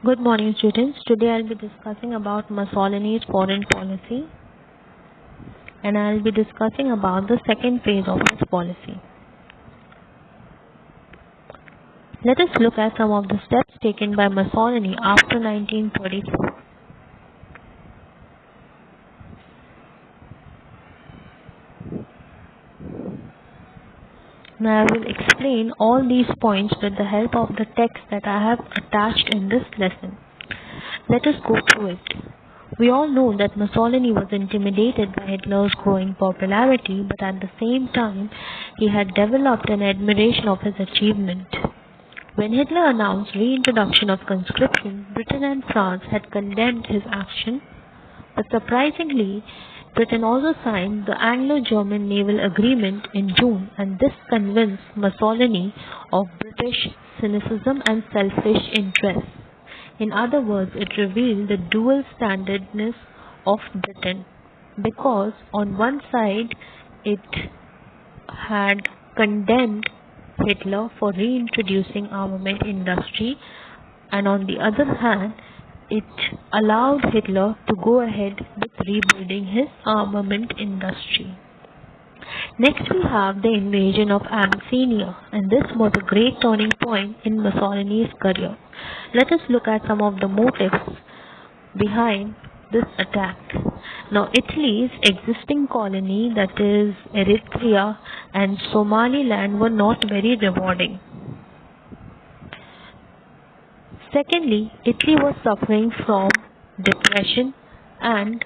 Good morning, students. Today I'll be discussing about Mussolini's foreign policy, and I'll be discussing about the second phase of his policy. Let us look at some of the steps taken by Mussolini after 1934. Now I will explain all these points with the help of the text that I have attached in this lesson. Let us go through it. We all know that Mussolini was intimidated by Hitler's growing popularity, but at the same time, he had developed an admiration of his achievement. When Hitler announced reintroduction of conscription, Britain and France had condemned his action, but surprisingly, Britain also signed the Anglo-German Naval Agreement in June, and this convinced Mussolini of British cynicism and selfish interests. In other words, it revealed the dual standardness of Britain, because on one side it had condemned Hitler for reintroducing armament industry, and on the other hand it allowed Hitler to go ahead with rebuilding his armament industry. Next we have the invasion of Abyssinia, and this was a great turning point in Mussolini's career. Let us look at some of the motives behind this attack. Now, Italy's existing colony, that is Eritrea and Somaliland, were not very rewarding. Secondly, Italy was suffering from depression, and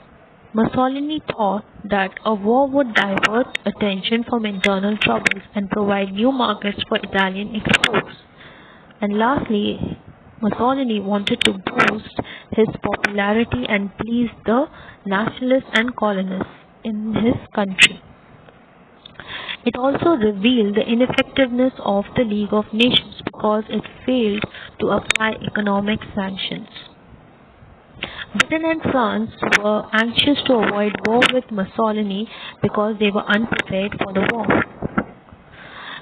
Mussolini thought that a war would divert attention from internal troubles and provide new markets for Italian exports. And lastly, Mussolini wanted to boost his popularity and please the nationalists and colonists in his country. It also revealed the ineffectiveness of the League of Nations because it failed to apply economic sanctions. Britain and France were anxious to avoid war with Mussolini because they were unprepared for the war.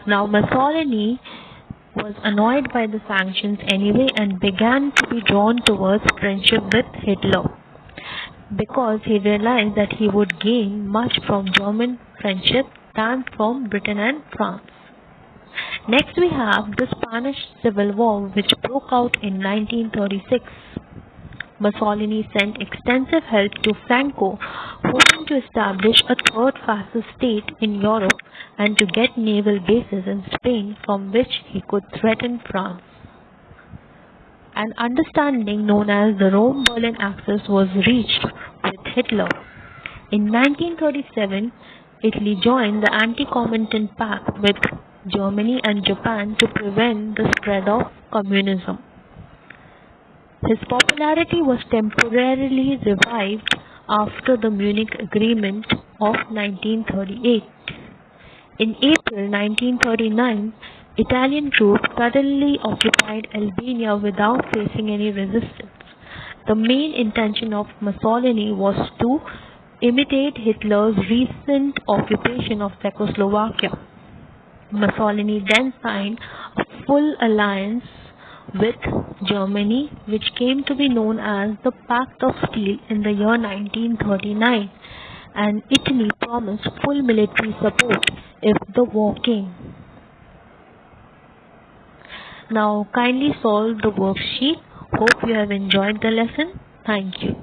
Now, Mussolini was annoyed by the sanctions anyway and began to be drawn towards friendship with Hitler because he realized that he would gain much from German friendship than from Britain and France. Next we have the Spanish Civil War, which broke out in 1936. Mussolini sent extensive help to Franco, hoping to establish a third fascist state in Europe and to get naval bases in Spain from which he could threaten France. An understanding known as the Rome-Berlin Axis was reached with Hitler. In 1937, Italy joined the Anti-Comintern Pact with Germany and Japan to prevent the spread of communism. His popularity was temporarily revived after the Munich Agreement of 1938. In April 1939, Italian troops suddenly occupied Albania without facing any resistance. The main intention of Mussolini was to imitate Hitler's recent occupation of Czechoslovakia. Mussolini then signed a full alliance with Germany, which came to be known as the Pact of Steel in the year 1939, and Italy promised full military support if the war came. Now kindly solve the worksheet. Hope you have enjoyed the lesson. Thank you.